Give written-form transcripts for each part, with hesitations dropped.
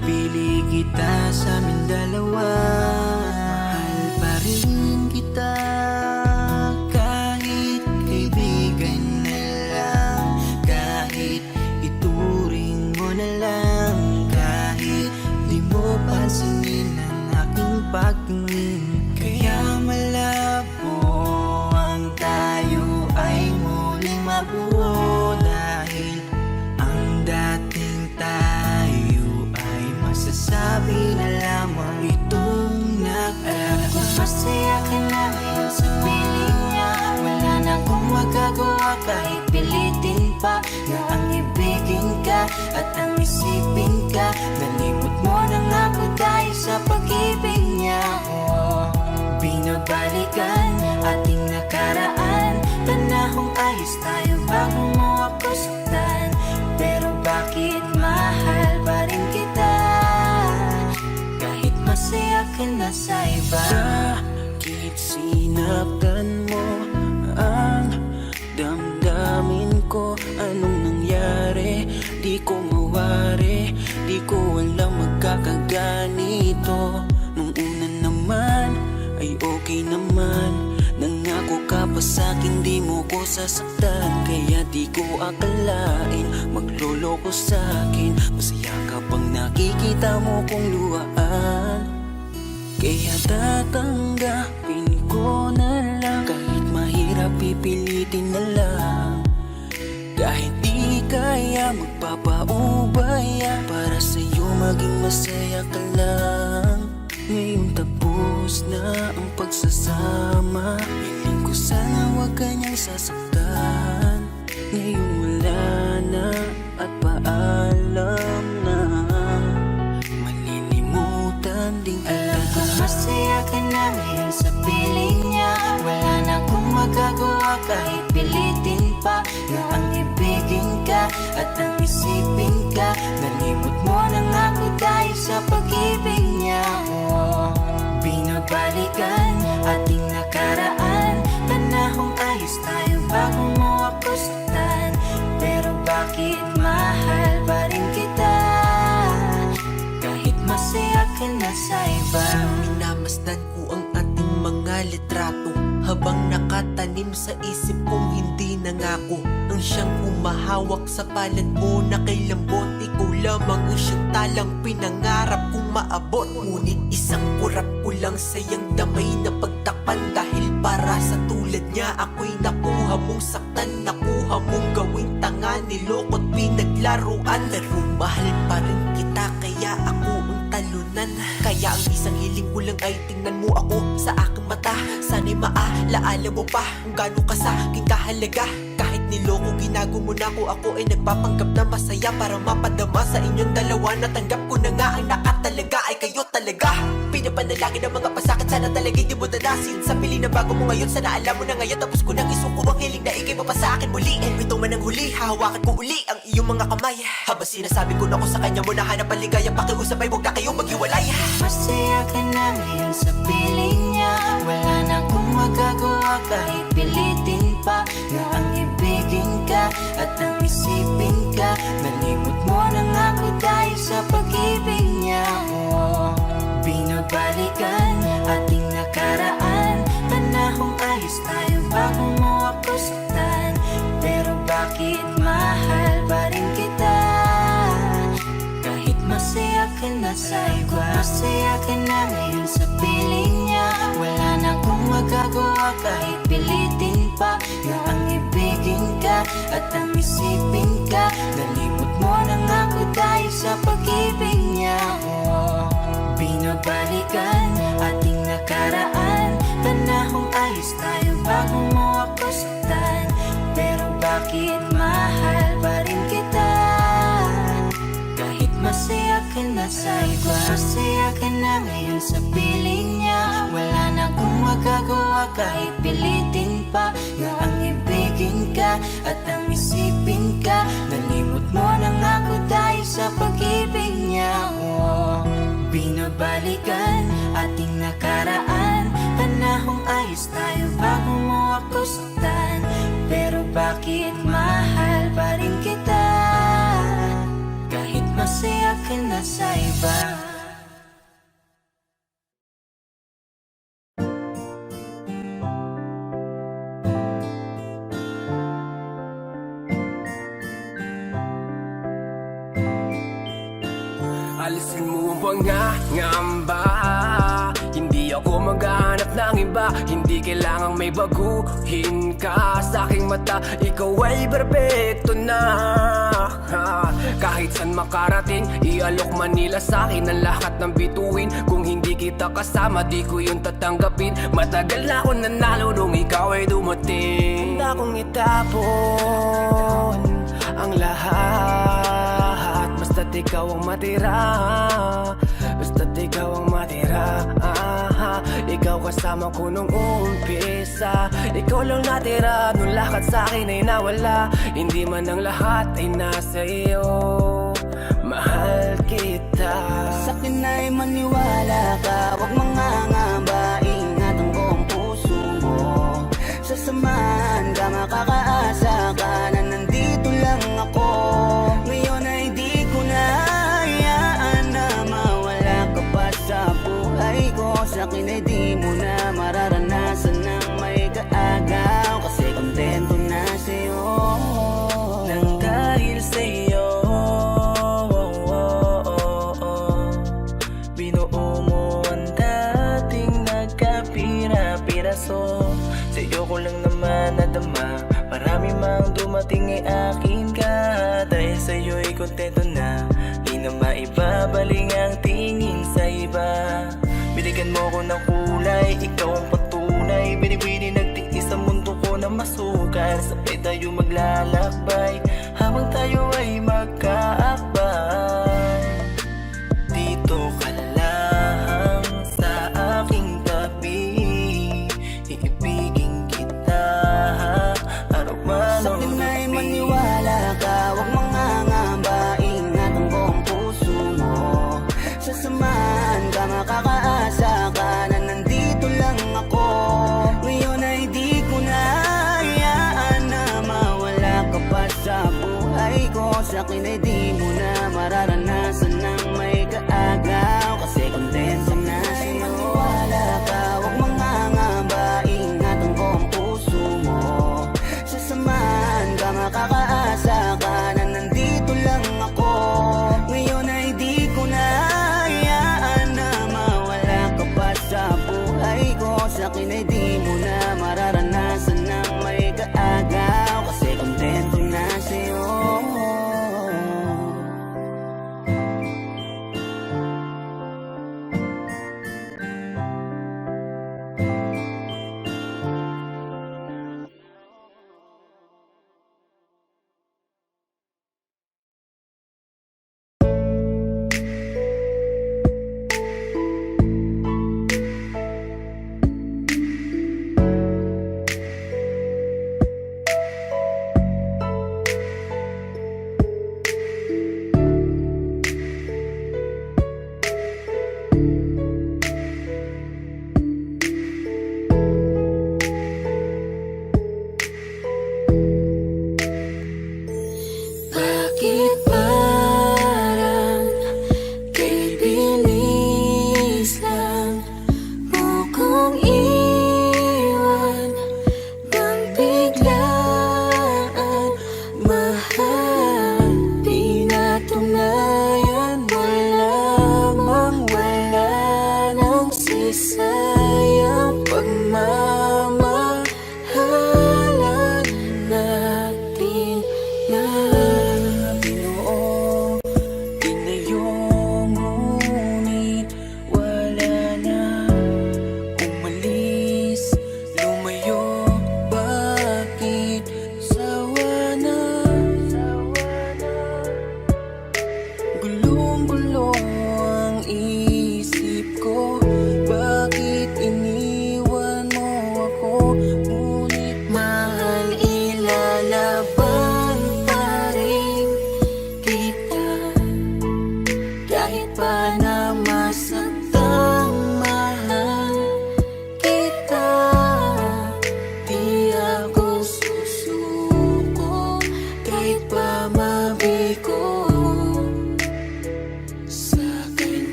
pinapili kita sa amin dalawa. Mahal pa rin kita kahit kaibigan na lang, kahit ituring mo na lang, kahit di mo pansinin ang aking pagtingin. Kaya malabo ang tayo ay muling mabuo, dahil ang dating tayo ay masasabi na lamang itong alam ko masaya ka na ngayon sa piling niya. Wala na akong magagawa kahit pilitin pa na ang ibigin ka at ang isipin ka. Nalimot mo na nga ako dahil sa pag-ibig niya. Binabalikan ating nakaraan, panahong ayos tayo bago mo ako saktan. Pero bakit mahal pa rin kita kahit masaya ka na sa iba? Bakit sinaktan mo ang damdamin ko? Anong nangyari? Di ko mawari, di ko alam magkakaganito. Nung una naman ay okay naman, nangako ka pa sa'kin di mo ko sasaktan. Kaya di ko akalain magloloko sa'kin. Masaya ka bang nakikita mo kong luhaan? Kaya tatanggapin ko na lang, kahit mahirap pipilitin na lang. Kahit di kaya magpapaubaya, para sa'yo maging masaya ka lang. Ngayon tapos na ang pagsasama, hiling ko sana huwag kanyang sasaktan. Ngayon wala na at paalam na, malilimutan ding alam ko masaya ka na ngayon sa piling niya. Wala na akong magagawa kahit pilitin pa na ang ibigin ka at ang isipin ka. Nalimot mo na nga ako dahil sa pag-ibig niya. Binabalikan ating nakaraan, panahong ayos tayo bago mo ako saktan. Pero bakit mahal pa rin kita kahit masaya ka na sa iba? Minamasdan ko ang ating mga litrato, habang nakatanim sa isip kong hindi nangako. Ang siyang humahawak sa palad mo na kay lambot, ikaw lamang ang siyang talang pinangarap kong maabot. Ngunit isang kurap ko lang sayang damay na pagtakpan, dahil para sa tulad niya ako'y nakuha mong saktan, nakuha mong gawing tanga, niloko't pinaglaruan. Pero mahal pa rin kita kaya ako ang talunan. Kaya ang isang hiling ko lang ay tingnan mo ako sa aking mata. Sana'y maalaala mo pa kung gaano ka sa aking kahalaga. Kahit niloko ginago mo na ako ay nagpapanggap na masaya para mapadama sa inyong dalawa. Natanggap ko na nga ang nakatalaga ay kayo talaga. Pinapanalangin ang mga pasakit, sana talaga hindi mo danasin. Sa pili na bago mo ngayon, sana alam mo na ngayon. Tapos ko nang isuko ang hiling na ikay mo pa sa akin muli. Kung ito man ang huli, hahawakan ko uli ang iyong mga kamay. Habang sinasabi ko na ako sa kanya mo na hanap ang ligaya, pakiusap ay huwag na kayong maghiwalay. Masaya ka na ngayon sa piling niya. Wala na akong magagawa kahit pilitin pa na ang ibigin ka at ang isipin ka. Nalimot mo na nga ako dahil sa pag-ibig niya. Binabalikan ating nakaraan, panahong ayos tayo bago mo ako saktan. Pero bakit mahal pa rin kita kahit masaya ka na sa iba? Masaya ka na ngayon sa piling niya. Wala na akong magagawa kahit pilitin pa na ang ibigin ka at ang isipin ka. Nalimot mo na nga ako dahil sa pag-ibig niya. Binabalikan ating nakaraan, panahong ayos tayo bago mo ako saktan. Pero bakit mahal pa rin kita kahit masaya ka na sa iba? Masaya ka na ngayon sa piling niya. Wala na akong magagawa kahit pilitin pa na ang ibigin ka at ang isipin ka. Nalimot mo na nga ako dahil sa pag-ibig niya. Binabalikan ating nakaraan, panahong ayos tayo bago mo ako saktan. Pero bakit mahal pa rin kita kahit masaya ka na sa iba. Alisin mo ang mga ngamba. Hindi ako maghahanap ng iba. Hindi kailangang may baguhin ka. Sa aking mata, ikaw ay perfecto na. Kahit saan makarating, ialok man nila sa akin ang lahat ng bituin. Kung hindi kita kasama, di ko yun tatanggapin. Matagal na ako nanalo nung ikaw ay dumating. Handa kong itapon ang lahat, basta't ikaw ang matira. Basta't ikaw ang matira. Ikaw kasama ko nung umpisa. Ikaw lang natira nung lahat sa'kin ay nawala. Hindi man ang lahat ay nasa iyo. Mahal kita. Sa'kin ay maniwala ka, huwag mangangamba. Ingatan ko ang puso mo. Sasamahan ka, makakaasa ka na nandito lang ako. Ngayon ay di ko na hayaan na mawala ka pa sa buhay ko. Sa'kin ay di mo na mararanasan ng may kaagaw. Kasi kontento na sa'yo. Nang dahil sa'yo binuo mo ang dating nagkapira-piraso. Sa'yo ko lang naman nadama, marami mang dumating ay akin ka. Dahil sa'yo'y kontento na, di na maibabaling ang tingin sa iba. Binigyan mo ko ng kulay, ikaw ang patunay. Binibini nagtiis sa mundo ko na masukal. Sabay tayo maglalakbay, habang tayo ay magkaakbay. Dito ka lang sa aking tabi, iibigin kita araw man o Sa'kin ay gabi. maniwala ka, huwag mangangamba. Ingatan ko ang puso mo. Sasamahan ka, makakaasa ka na nandito lang ako. Ngayon ay di ko na hayaan na mawala ka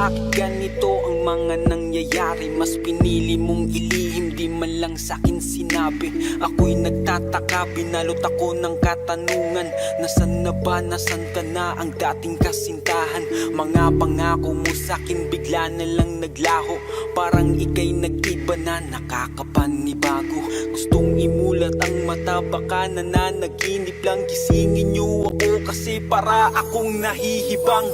bakit ganito ang mga nangyayari? Mas pinili mong ilihim, di man lang sa'kin sinabi. Ako'y nagtataka, binalot ako ng katanungan. Nasaan na ba, nasaan ka na ang dating kasintahan? Mga pangako mo sa'kin bigla na lang naglaho. Parang ika'y nag-iba na, nakakapanibago. Gustong imulat ang mata, baka nananaginip lang. Gisingin niyo ako kasi para akong nahihibang.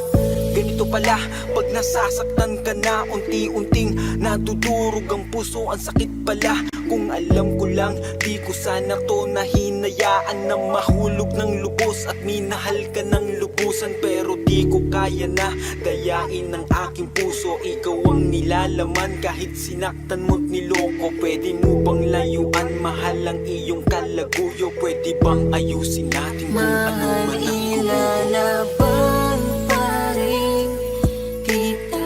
Ganito pala pag nasasaktan ka na, unti-unting nadudurog ang puso. Ang sakit pala, kung alam ko lang, di ko sana to nahinayaan na mahulog ng lubos at minahal ka ng lubusan. Pero di ko kaya na dayain ang aking puso. Ikaw ang nilalaman kahit sinaktan mo't niloko. Pwede mo bang layuan, mahal ang iyong kalaguyo? Pwede bang ayusin natin kung ano man ang Ilalaban pa rin kita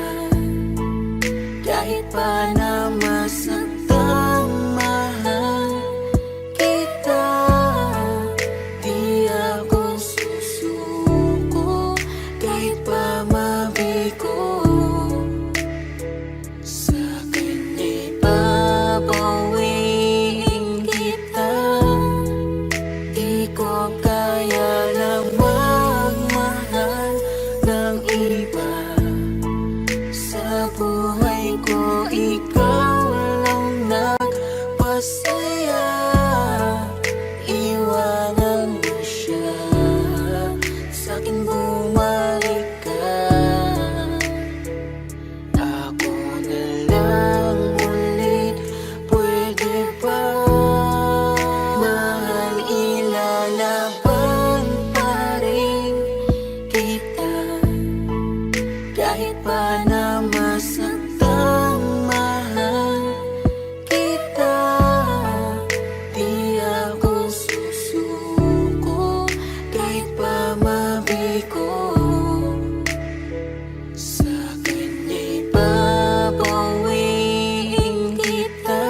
kahit pa na masaktan, mahal kita. Di ako susuko kahit pa mabigo. Sa kanya'y babawiin kita. Di ko kaya lang magmahal ng iba. Sa buhay ko, ikaw lang nagpasaya. Iwanan mo siya, sa'kin bumalik ka. Ako na lang ulit, pwede ba? Mahal, ilalaban pa rin kita kahit pa na masaktan, mahal kita. Di ako susuko kahit pa mabigo. Sa kanya'y babawiin kita.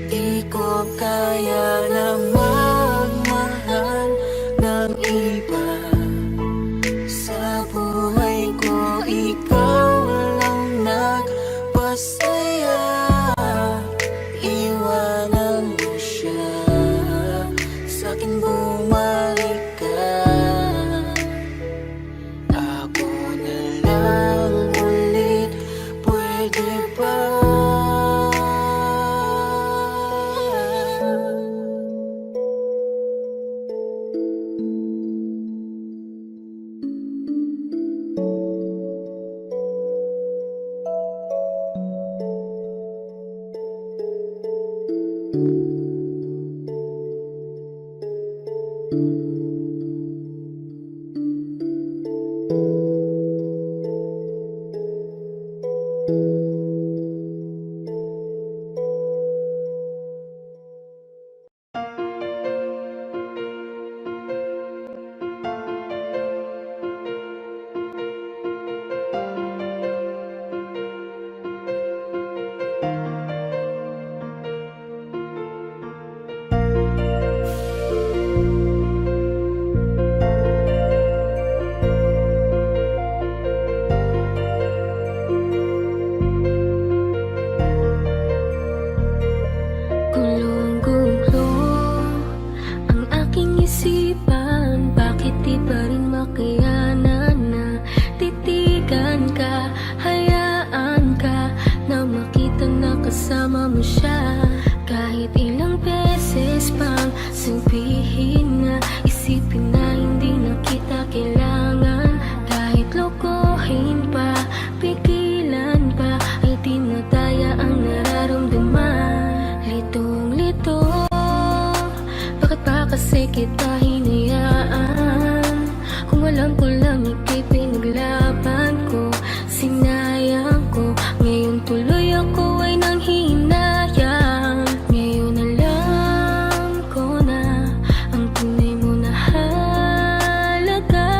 Di ko kaya na magmahal ng iba. Sa buhay ko, ikaw lang nagpasaya. Iwanan mo siya, sa'kin bumalik ka. Ako na lang ulit, pwede ba? Gulong-gulo ang aking isipan. Bakit di pa rin makayanan na titigan ka? Hayaan ka na makita na kasama mo siya. Kahit ilang beses pang sabihin na, isipin na hindi na kita kailangan. Kahit lokohin pa, pigilan pa, ay di na daya ang nararamdaman. Litong-lito, bakit pa kasi kita hinayaan? Kung alam ko lang ika'y pinaglaban ko, sinayang ko. Ngayon tuloy ako ay nanghihinayang. Ngayon alam ko na ang tunay mo na halaga.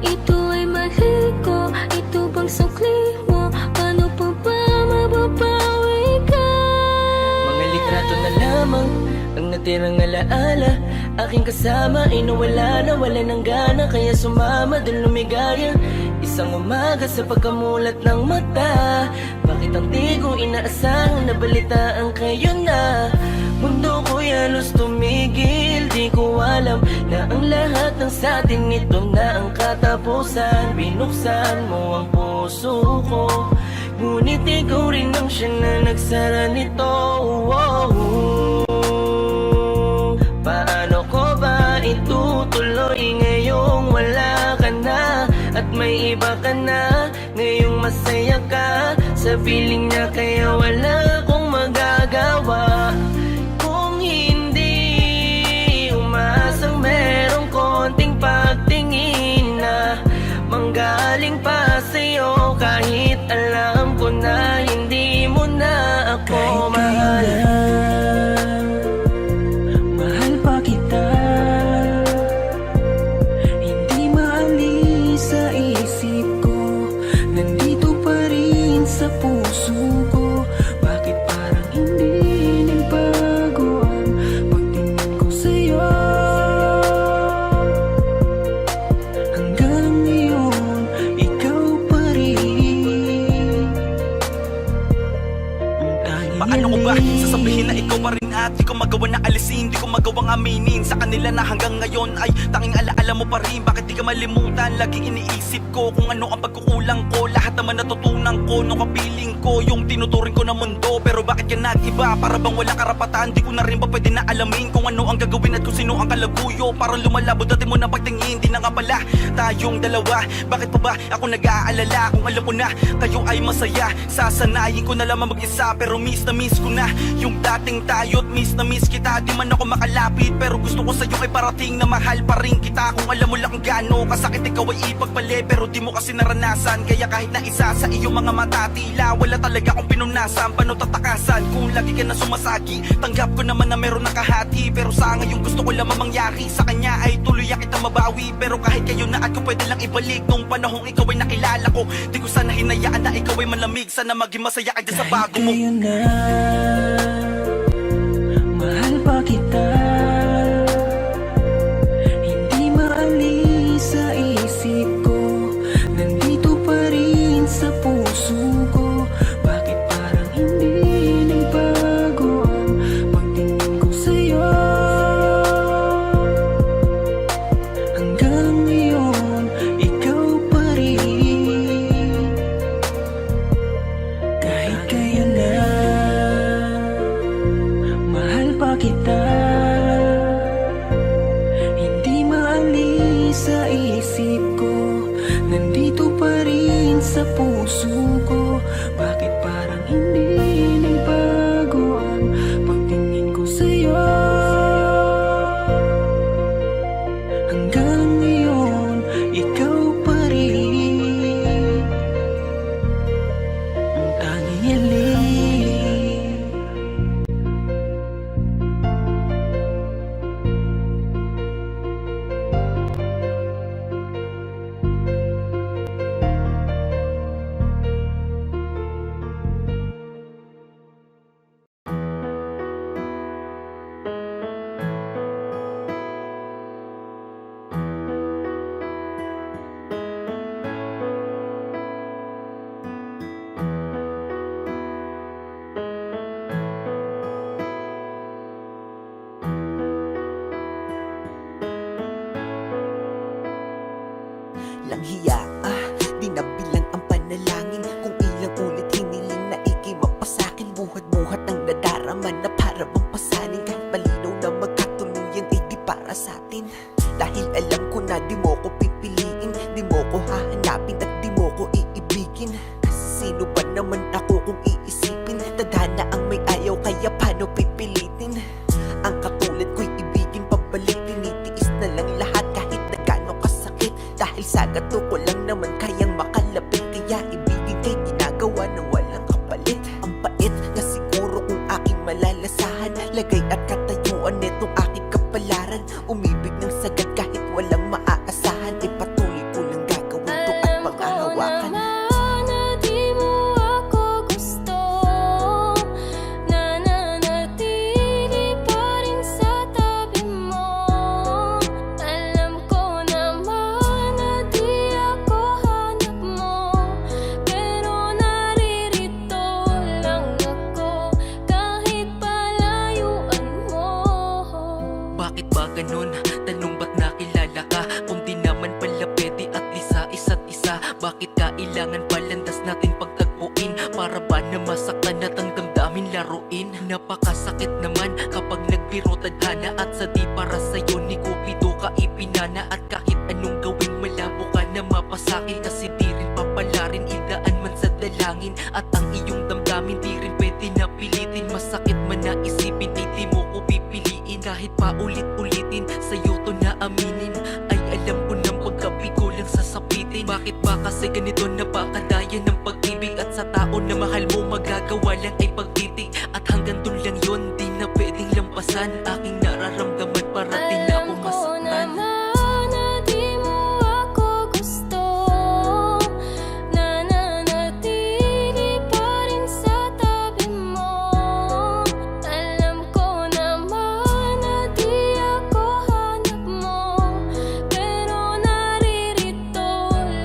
Ito ay mali ko, ito bang sukli mo? Paano pa ba mababawi ka? Mga litrato na lamang ang natirang alaala. Aking kasama ay nawala ng gana, kaya sumama dun lumigaya. Isang umaga sa pagkamulat ng mata, bakit ang di ko inaasahan na balitaan kayo na? Mundo ko'y halos tumigil, di ko alam na ang lahat ng sa atin ito na ang katapusan. Binuksan mo ang puso ko, ngunit ikaw rin ang siya na nagsara nito. Paano ko ba itutuloy ngayong wala ka na at may iba ka na? Ngayong masaya ka sa piling niya, kaya wala akong magagawa. Kung hindi umasang merong konting pagtingin na manggaling pa sa'yo, kahit alam ko na hindi mo na ako mahal. Mahal pa kita, hindi maalis sa isip ko, nandito pa rin sa puso ko. Bakit parang hindi nagbago ang pagtingin ko sa'yo? Hanggang ngayon, ikaw pa rin ang tanging Paano ko ba hiling. sasabihin na ikaw pa rin at di ko magawa na alisin, di ko magawang aminin sa kanila na hanggang ngayon ay tanging alaala mo pa rin. Bakit di ka malimutan? Laging iniisip ko kung ano ang pagkukulang ko. Lahat naman natutunan ko nung kapiling ko yung tinuturing ko na mundo. Pero bakit ka nag-iba? Para bang wala karapatan? Di ko na rin ba pwede na alamin kung ano ang gagawin at kung sino ang kalaguyo? Parang lumalabo dati mo na pagtingin, di na nga pala tayong dalawa. Bakit pa ba ako nag-aalala kung alam ko na kayo ay masaya? Sasanayin ko na lamang mag-isa, pero miss na miss ko na yung dating tayo't miss na miss kita. Di man ako makalapit, pero gusto ko sa'yo ay parating na mahal pa rin kita. Kung alam mo lang kung gaano kasakit ikaw ay ipagpali, pero di mo kasi naranasan. Kaya kahit na isa sa iyong mga mata, tila wala talaga akong pinunasan. Paano tatakasan kung lagi ka na sumasagi? Tanggap ko naman na meron nakahati, pero sa ngayon gusto ko lamang mangyari sa kanya ay tuluyan kita mabawi. Pero kahit kayo na at ko pwede lang ibalik nung panahong ikaw ay nakilala ko. Di ko sana hinayaan na ikaw ay malamig, sana maging masaya ka dyan sa bago mo. Kayo na, mahal pa kita, hindi maalis sa isip ko, nandito pa rin sa puso ko. Bakit parang hindi nagbago ang pagtingin ko sa'yo? Hanggang ngayon, ikaw pa rin. Kahit kayo na, mahal pa kita, hindi maalis sa isip ko, nandito pa rin sa puso ko. Bakit parang hindi nagbago ang pagtingin ko sa'yo? Hanggang ngayon, ikaw pa rin ang tanging hiling. Lang hiya, di na bilang ang panalangin. Kung ilang ulit hiniling na ikimapasakin, buhat-buhat ang nadarama na para bang pasanin. Kahit malinaw na magkatuluyan ay di para sa atin. Dahil alam ko na di mo ko pipiliin, di mo ko hahanapin at di mo ko iibigin. Kasi sino ba naman ako kung iisipin? Tadhana ang may ayaw, kaya paano pipilitin? Ang katulad ko'y ibigin pabalik, tinitiis na lang lahat kahit na gaano kasakit. Dahil sa gato ko lang naman kayang makalapit, kaya ibigin kay ginagawa ng walang kapalit. Ang pait na siguro kung aking malalasahan, lagay at katayuan netong aking kapalaran. Umibig ng sagad kahit walang maaasahan, ipatuloy ko lang gagawin to at panghahawakan. Na di mo ako gusto, nananatili pa rin sa tabi mo. Alam ko naman na di ako hanap mo. Bakit kailangan palandas natin pagtagpuin? Para ba na masaktan at ang damdamin laruin? Napakasakit naman kapag nagbiro tadhana at sa di para sa'yo ni Cupido ka ipinana. At kahit anong gawin malabo ka na mapasakin, kasi di rin papalarin idaan man sa dalangin. At ang iyong damdamin di rin pwede na pilitin. Masakit man na isipin ay di mo ko pipiliin. Kahit paulit-ulitin sa'yo to na aminin, ay alam ko ng pagkabigo lang sasapitin. Bakit ba kasi ganito napakadaya ng pag-ibig? At sa tao na mahal mo magagawa lang ay pagtitig. At hanggang dun lang yun, di na pwedeng lampasan. Aking nararamdaman para di na ako Alam ko masaktan. naman na di mo ako gusto, nananatili pa rin sa tabi mo. Alam ko naman na di ako hanap mo, pero naririto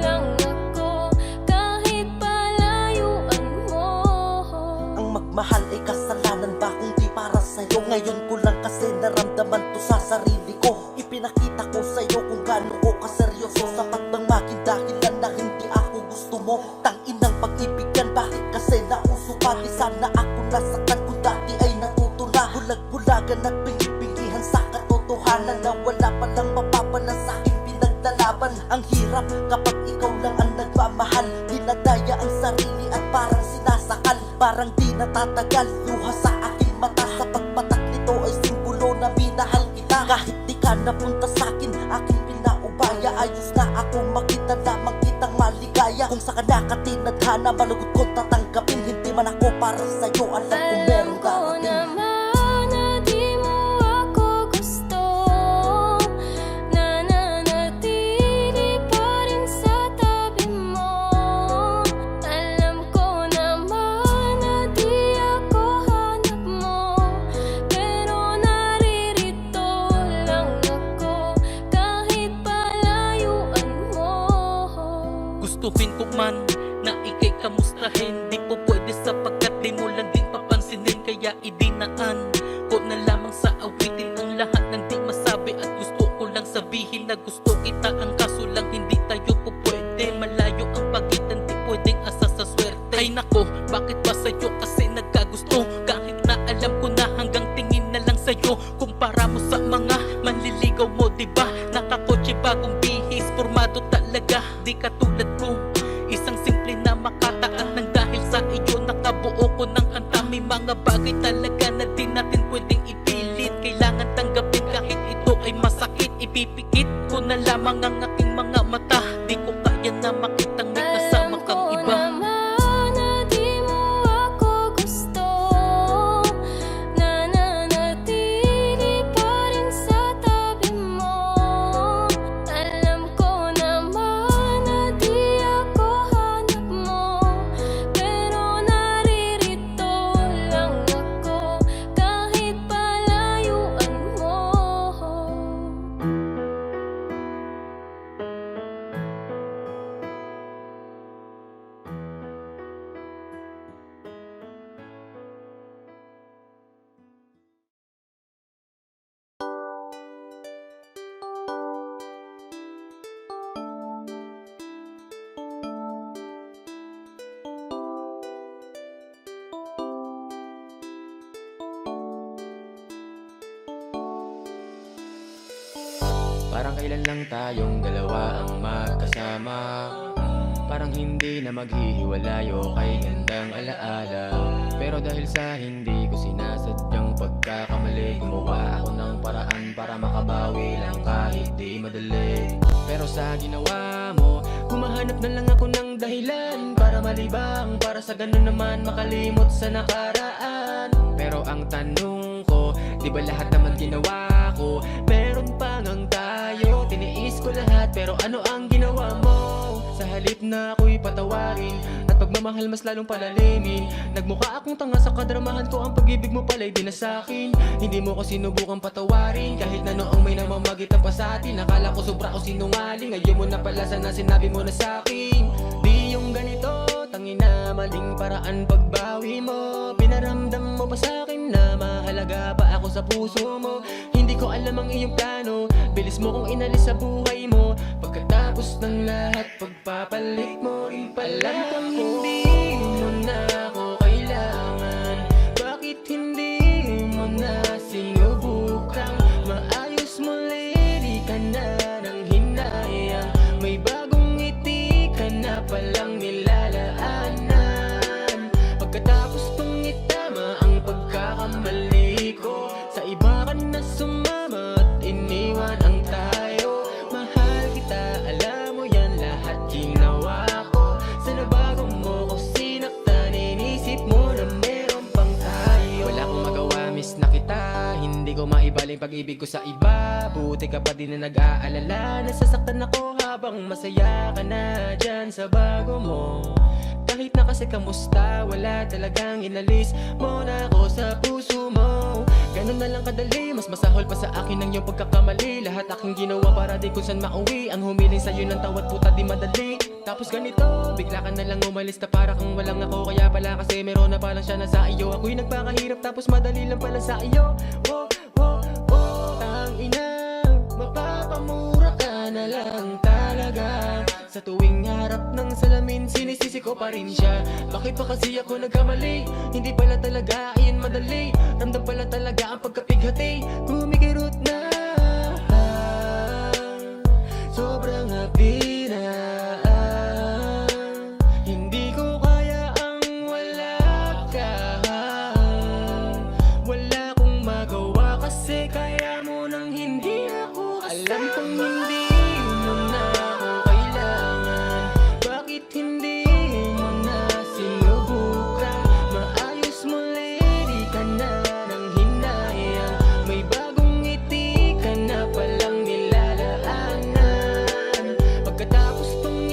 lang ako kahit palayuan mo. Ang magmahal ay kasalanan ba kung di para sa'yo? Ngayon ko lang kasi naramdaman to sa sarili ko. Ipinakita ko sa'yo kung gaano ko kaseryoso. Sapat bang maging dahilan na hindi ako gusto mo? Tanginang pag-ibig yan, bakit kasi nauso pa? Di sana ako nasaktan kung dati ay natuto na. Bulag-bulagan at bingi-bingihan sa katotohanan na wala palang mapapala sa aking pinaglalaban. Ang hirap kapag ikaw lang ang nagmamahal, dinadaya ang sarili at parang sinasakal. Parang di natatagal, luha sa aking mata. Sa pagpatak nito ay simbolo na minahal kita. Kahit di ka napunta sa'kin, aking pinaubaya. Ayos na ako makita lamang kitang maligaya. Kung sa ka tinadhana, malugod ko tatanggapin. Hindi man ako para sa'yo, alam ko Alam merong ko darating. naman na di mo ako gusto, nananatili pa rin sa tabi mo. Alam ko naman na di ako hanap mo, pero naririto lang ako kahit palayuan mo. Gustuhin ko man na ikay kamustahin, di po pwede sapagkat di mo lang din papansinin. Kaya idinaan ko na lamang sa awitin ang lahat ng di masabi. At gusto ko lang sabihin na gusto kita, ang kaso lang hindi tayo po pwede. Malayo ang pagitan, di pwedeng asa sa swerte. Ay nako, bakit ba sa'yo kasi nagkagusto? Kahit na alam ko na hanggang tingin na lang sa'yo. Kumpara mo sa mga manliligaw mo, diba? Nakakotse bagong bihis, formado talaga, di katulad ko. Isang simple na makataan ng dahil sa iyo nakabuo ko ng kanta. May mga bagay talaga na di natin pwedeng ipilit. Kailangan tanggapin kahit ito ay masakit. Ipipikit ko na lamang ang aking mga mata. Di ko kaya na makitang may kasama Alam kang ko iba. naman na di mo ako gusto, nananatili pa rin sa tabi mo. Alam ko naman na di ako hanap mo, pero naririto lang ako kahit palayuan mo. Parang kailan lang tayong dalawa ang magkasama. Parang hindi na maghihiwalayo kay gandang alaala. Pero dahil sa hindi ko sinasadyang pagkakamali, gumawa ako ng paraan para makabawi lang kahit di madali. Pero sa ginawa mo, humahanap na lang ako ng dahilan para malibang, para sa ganun naman makalimot sa nakaraan. Pero ang tanong ko, di ba lahat naman ginawa ko? Meron pa ngang tayo, tiniis ko lahat, pero ano ang ginawa mo? Sa halip na ako'y patawarin at pagmamahal mas lalong palalimin, nagmukha akong tanga sa kadramahan ko. Ang pag-ibig mo pala'y di na sa'kin. Hindi mo ko sinubukang patawarin kahit na noong may namamagitan pa sa atin. Akala ko sobra ko sinungaling, ngayon mo na pala sana sinabi mo na sa'kin. Di yung ganito, tangina maling paraan pagbawi mo. Pinaramdam mo pa sa'kin na mahalaga pa ako sa puso mo. Hindi ko ko alam ang iyong plano. Bilis mo kong inalis sa buhay mo. Pagkatapos ng lahat, pagpapalit mo rin pala. Alam kong hindi mo na ako kailangan. Bakit hindi mo na sinubukang maayos muli? Di ka na nang hinayang. May bagong ngiti ka na palang nilalaanan. Pagkatapos tong itama ang pagkakamali ko, sa iba ka na sumama at iniwan ang tayo. Mahal kita, alam mo yan, lahat ginawa ko. Sa nabago mo ko sinaktan, inisip mo na meron pang tayo. Wala akong magawa, miss na kita. Hindi ko maibaling pag-ibig ko sa iba. Buti ka pa din na nag-aalala. Nasasaktan ako habang masaya ka na dyan sa bago mo. Kahit na kasi kamusta, wala talagang inalis mo na ako sa puso mo. Ganun na lang kadali, mas masahol pa sa akin ang iyong pagkakamali. Lahat aking ginawa para di kung saan mauwi. Ang humiling sa'yo ng tawad puta di madali. Tapos ganito, bigla ka na lang umalis na para kang walang ako. Kaya pala kasi meron na palang siya na sa iyo. Ako'y nagpakahirap tapos madali lang pala sa iyo. Oh, oh, oh, tangina, mapapamura ka na lang talaga. Sa tuwing harap ng salamin, sinisisi ko pa rin siya. Bakit pa kasi ako nagkamali? Hindi pala talaga iyan madali. Ramdam pala talaga ang pagkapighati. Kumikirot na, sobrang happy na. Hindi ko kaya ang wala ka. Wala kong magawa kasi kaya mo nang hindi ako kasama. Alam kong hindi mo na ako kailangan. Bakit hindi mo na sinubukan maayos muli? Di ka na nang hinayang. May bagong ngiti ka na palang nilalaanan. Pagkatapos tong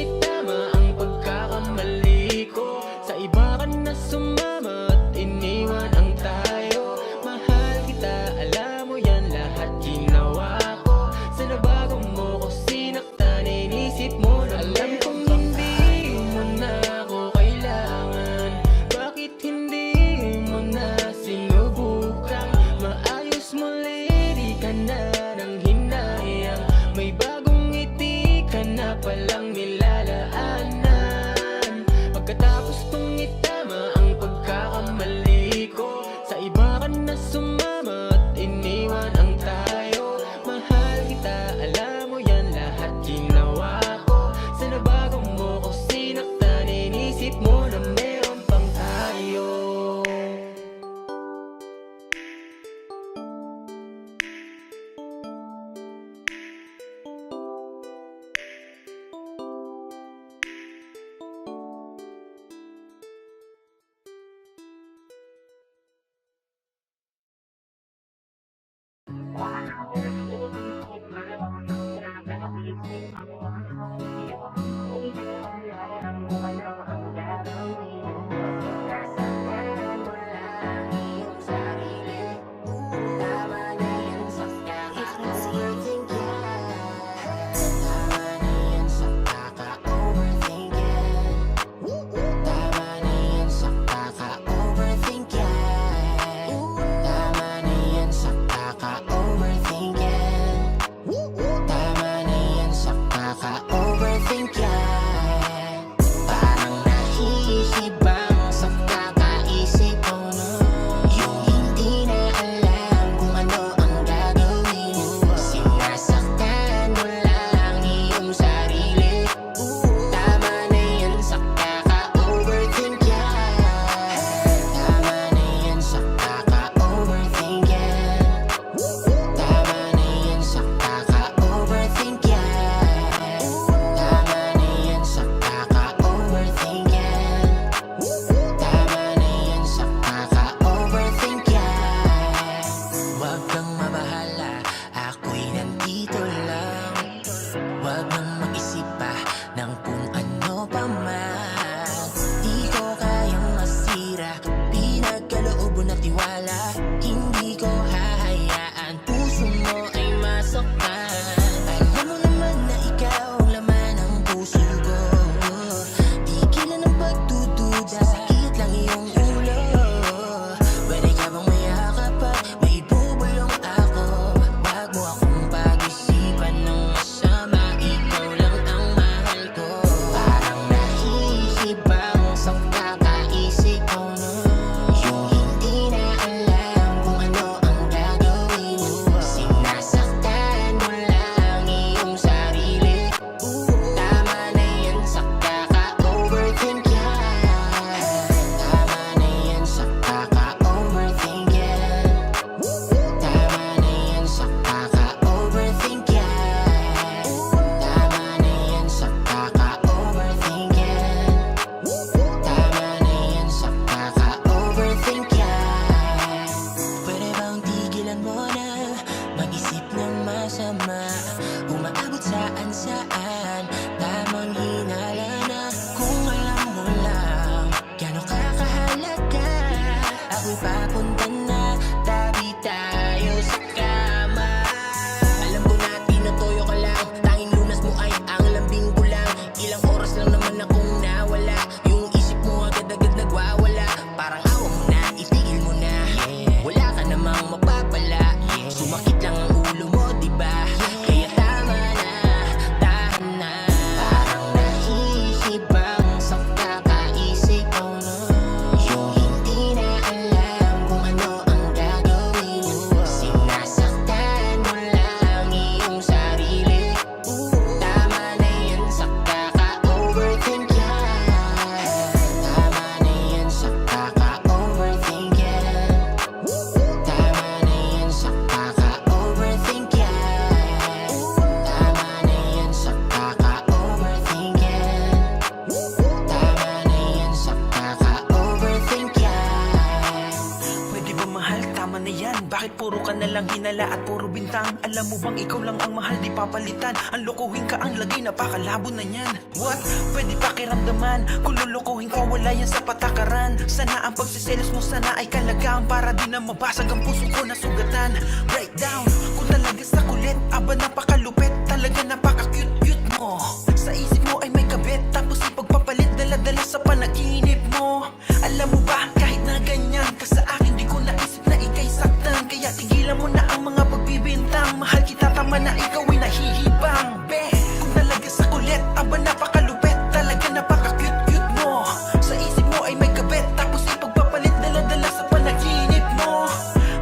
Bakit puro ka nalang hinala at puro bintang? Alam mo bang ikaw lang ang mahal di papalitan? Ang lokohin ka ang lagay napakalabo na yan. What? Pwede pakiramdaman kung lulukuhin ko wala yan sa patakaran. Sana ang pagsiselos mo sana ay kalagaan para di na mabasag ang puso ko na sugatan. Breakdown kung talaga sa kulit, aba napakalupit, talaga napaka-cute-cute mo. Sa isip mo ay may kabit, tapos ipagpapalit dala-dala sa panaginip mo. Alam mo ba kahit na ganyan ka sa akin, di ko naisip na ika'y saktan. Kaya tigilan mo na ang mga pagbibintang, mahal kita tama na ikaw ay nahihibang. Be, kung talaga sa kulit, aba napakalupit, talaga napaka-cute-cute mo. Sa isip mo ay may kabit, tapos ipagpapalit dala-dala sa panaginip mo.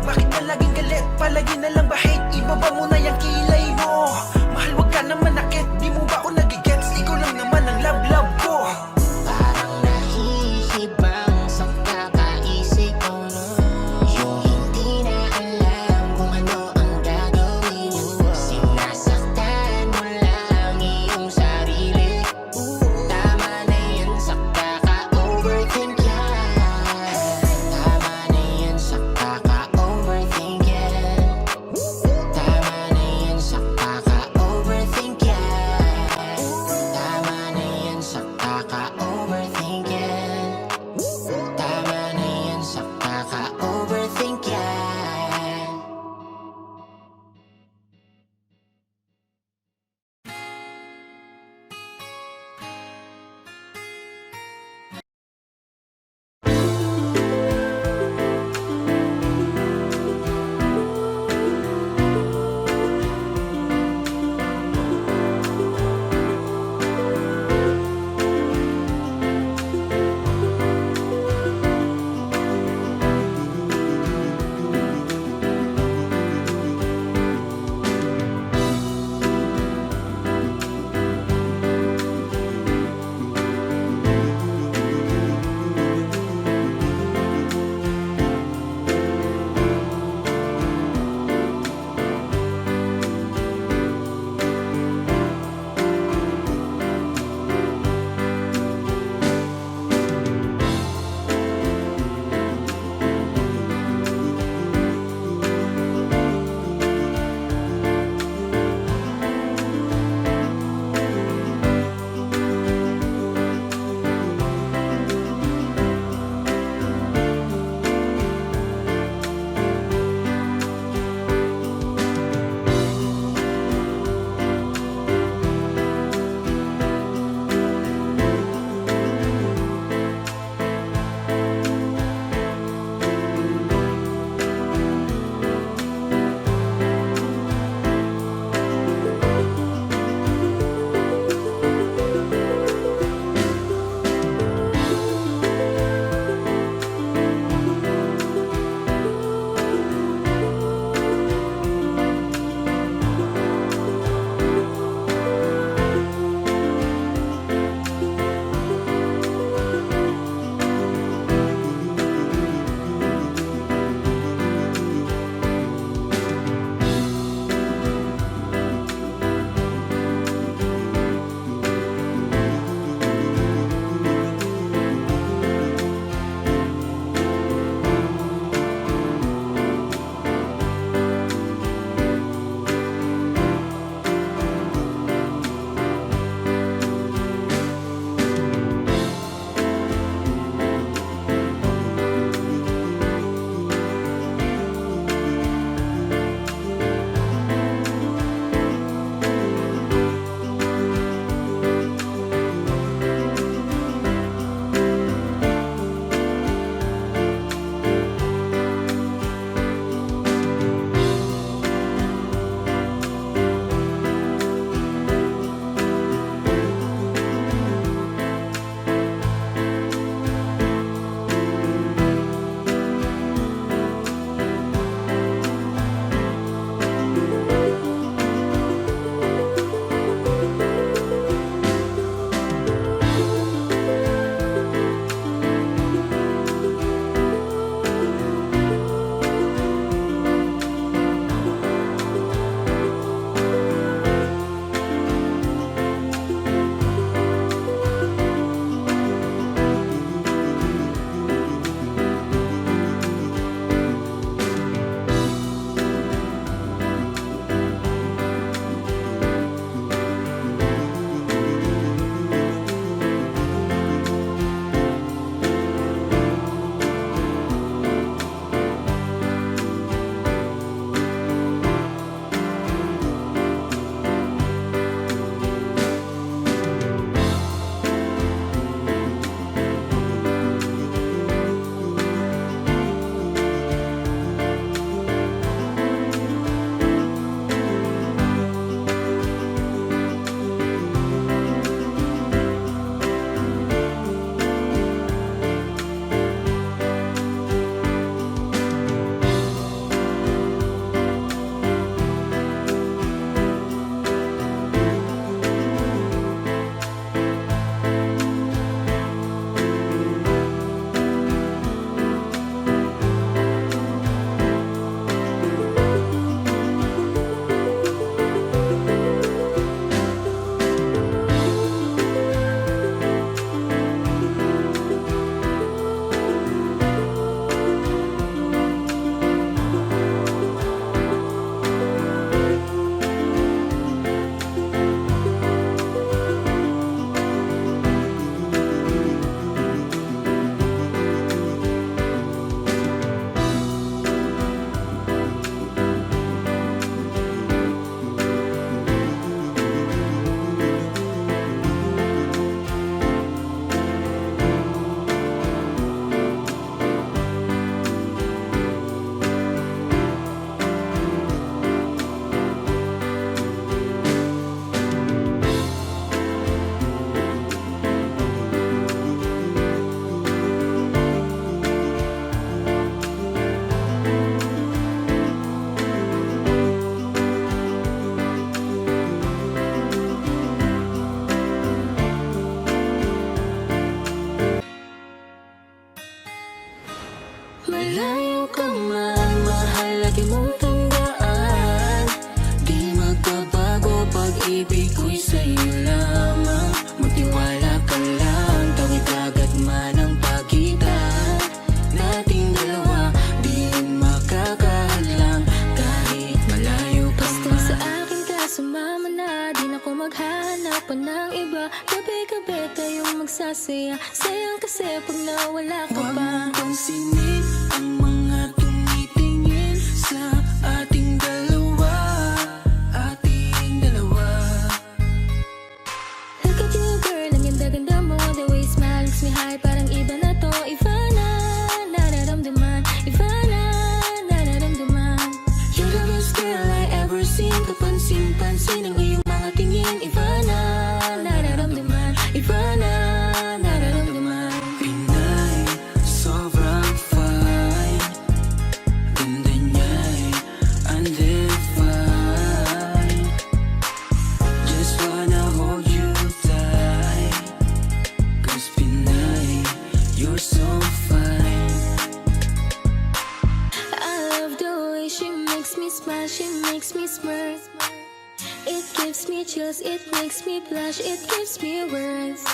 Bakit na laging galit, palagi na lang ba hate, ibaba mo na yung kilay mo. Mahal wag ka naman nakit, di mo ba ako nagigets, ikaw lang naman ang love-love ko. Parang nahihibang sa kakaisip ko yung hindi na alam kung ano ang gagawin mo. Sinasaktan mo lang iyong sarili. Tama na yan sa kaka-overthink yan. Tama na yan sa kaka-overthink yan. Tama na yan sa kaka-overthink yan. Tama na yan sa kaka-overthink yan. Tama na yan sa kaka-overthink yan. Malayo ka man, mahal lagi mong tandaan. Di magbabago, pag-ibig ko'y sa'yo lamang. Magtiwala ka lang, tawid agad man ang pagitan nating dalawa. Di makakahadlang kahit malayo ka Basta man. sa akin ka sumama na, di na ko maghanap pa ng iba. Gabi-gabi tayong magsasaya, sayang kasi pag nawala ka Huwag pa. mong pansinin ang mga tumitingin sa ating dalawa, ating dalawa. Look at you girl, ang ganda-ganda mo. The way you smile makes me high, parang iba na to. Iba na, nararamdaman. Iba na, nararamdaman. You're the best girl I ever seen. Kapansin-pansin ang iyong mga tingin. Iba na, Nararamdaman. iba na, nararamdaman. Pinay, sobrang fine. Ganda niya'y undefined. Just wanna hold you tight. 'Cause Pinay, you're so fine. I love the way she makes me smile, she makes me smirk. It gives me chills, it makes me blush, it gives me words.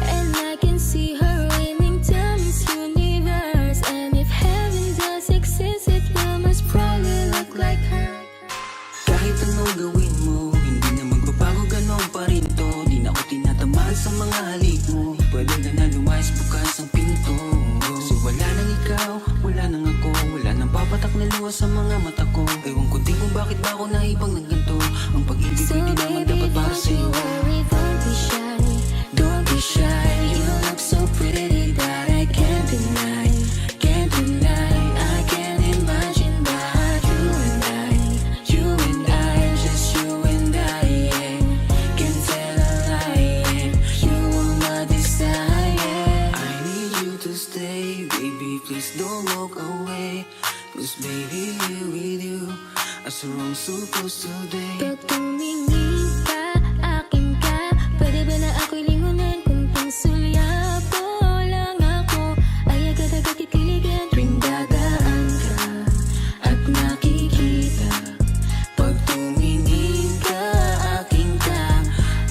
And I can see her winning down this universe. And if heaven does exist, it will most probably look like her. Kahit anong gawin mo, hindi na magbabago, ganon pa rin to. Di na ako tinatamaan sa mga halik mo. Pwede ka na lumayas, bukas ang pinto. Kasi wala nang ikaw, wala nang ako. Wala nang papatak na luha sa mga mata ko. Ewan ko din kung bakit ba ako naibang ng ganito. Ang pag-ibig So ko'y di naman baby, dapat para don't you sa'yo. worry, don't be shy. Don't be shy, you look so pretty that I can't deny. Can't deny, I can't imagine but you and I, just you and I, yeah. Can't tell a lie, yeah. You are my desire. I need you to stay, baby, please don't walk away. 'Cause baby, here with you, I so wrong supposed today. Pag tumingin ka, akin ka, pwede ba na ako'y lingunin? Kung pangsulyapo lang ako, ay agad-agad titiligan. Tuwing dadaan ka at nakikita, pag tumingin ka, akin ka,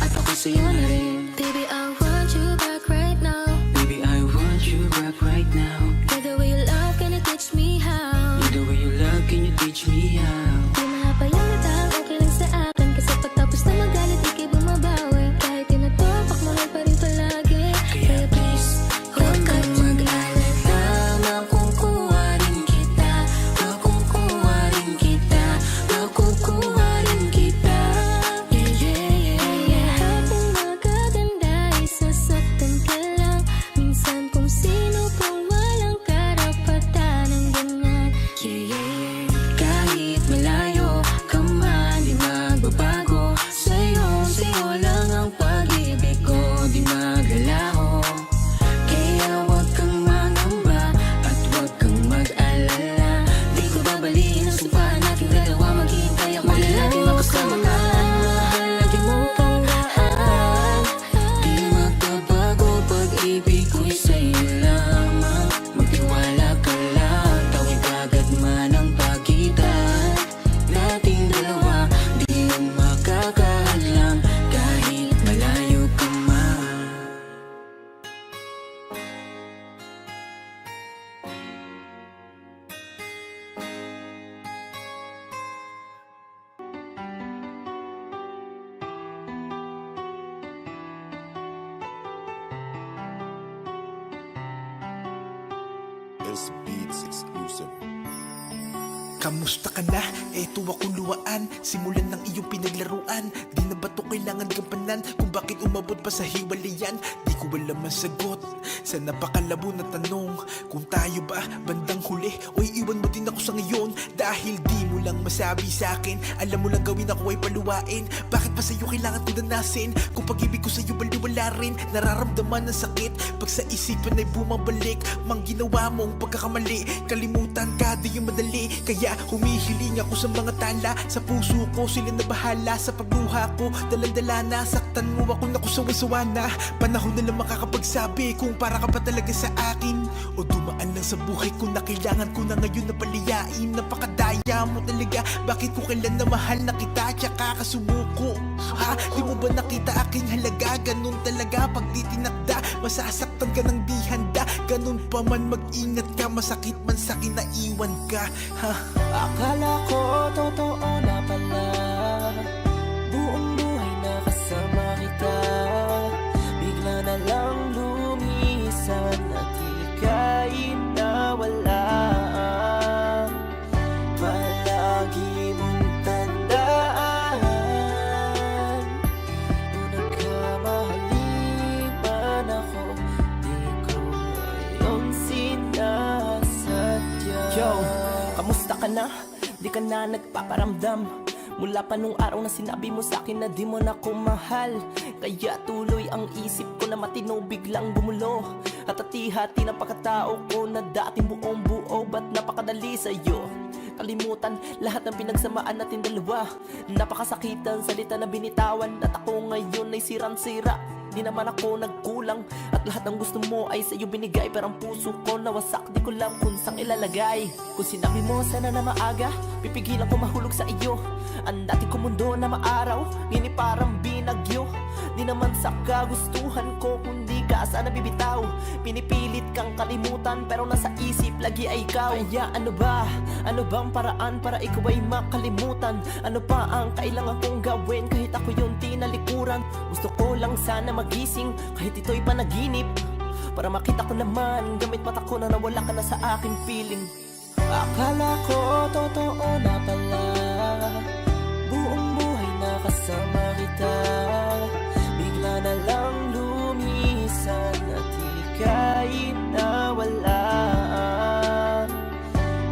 at ako sa'yo na rin. Baby, I want you back right now. Baby, I want you back right now. By the way you love, can you teach me how? The way you love, can you teach me how? Di mahapayang natang okay lang sa akin. Kasi pagtapos na magalit, ikay bumabawi. Kahit tinatopak, mahal pa rin palagi. Kaya please, Huwag kang mag-alala, makukuha rin kita, makukuha rin kita, makukuha rin kita. Yeah, yeah, yeah, yeah. lahat ng magaganda ay sasaktan ka lang. Minsan kung sino pang walang karapatan ng ganyan. Yeah, yeah, yeah. Kahit malayo ka man, di magbabago. Sa'yo lang ang pag-ibig ko, di maglalaho. Kaya huwag kang mangamba at huwag kang mag-alala. Di ko babaliin ang sumpaan nating dalawa. Maghihintay ako na lagi makasama ka. Mahal lagi mong tandaan. Di magbabago, pag-ibig ko'y sa'yo lamang. Magtiwala ka lang, tawid agad man ang pagitan nating dalawa. Di makakahadlang kahit malayo ka man. S Beats exclusive. Kamusta ka na? Eto ako luwaan. Simulan ng iyong pinaglaruan. Di na ba to kailangan gampanan? Kung bakit umabot pa sa hiwalayan? Di ko alam ang sagot sa napakalabo na tanong. Kung tayo ba bandang huli? O iiwan mo din ako sa ngayon? Dahil di mo lang masabi sa akin. Alam mo lang gawin ako ay paluwain. Bakit pa sa'yo kailangan ko danasin? Kung pag-ibig ko sa'yo baliwala rin. Nararamdaman ng sakit pag sa isipan ay bumabalik. Mang ginawa mong pagkakamali. Kalimutan ka di yung madali. Kaya humihiling ako sa mga tala. Sa puso ko sila na bahala. Sa pagluha ko dalandala na. Saktan mo ako na sawa-sawa na. Panahon na lang makakapagsabi kung para ka ba talaga sa akin o dumaan lang sa buhay ko na kailangan ko na ngayon na palayain. Napakadaya mo talaga, bakit ko kailan na mahal na kita tsaka kasumuko? Ha? Di mo ba nakita aking halaga? Ganun talaga pag di tinakda, masasaktan ka ng di handa. Ganun pa man mag-ingat ka, masakit man sa akin na iwan ka. Ha? Akala ko totoo na pala, buong buhay na kasama kita. Bigla na lang lumisan at ika'y nawala. Palagi mong tandaan, kung nagkamali man ako, di ko iyong sinasadya. Yo, kamusta ka na? Di ka na nagpaparamdam mula pa nung araw na sinabi mo sa'kin na di mo na ko mahal. Kaya tuloy ang isip ko na matino biglang gumulo. At hati-hati ng pagkatao ko na dating buong buo. Ba't napakadali sa'yo kalimutan lahat ng pinagsamaan natin dalawa? Napakasakitan salita na binitawan, at ako ngayon ay sirang-sira. Di naman ako nagkulang, at lahat ng gusto mo ay sa'yo binigay. Pero ang puso ko nawasak, di ko lang kung saan ilalagay. Kung sinabi mo sana na maaga, pipigilan ko mahulog sa iyo. Ang dati ko mundo na maaraw, ngini parang binagyo. Di naman sa kagustuhan ko, kundi ka sana bibitaw. Pinipilit kang kalimutan, pero nasa isip lagi ay ikaw. Kaya ano ba? Ano bang paraan para ikaw ay makalimutan? Ano pa ang kailangan kong gawin kahit ako yung tinalikuran? Gusto ko lang sana magising kahit ito'y panaginip, para makita ko naman gamit mata ko na nawala ka na sa aking piling. Akala ko totoo na pala, buong buhay na kasama kita. Bigla na lang lumisan at ika'y nawala.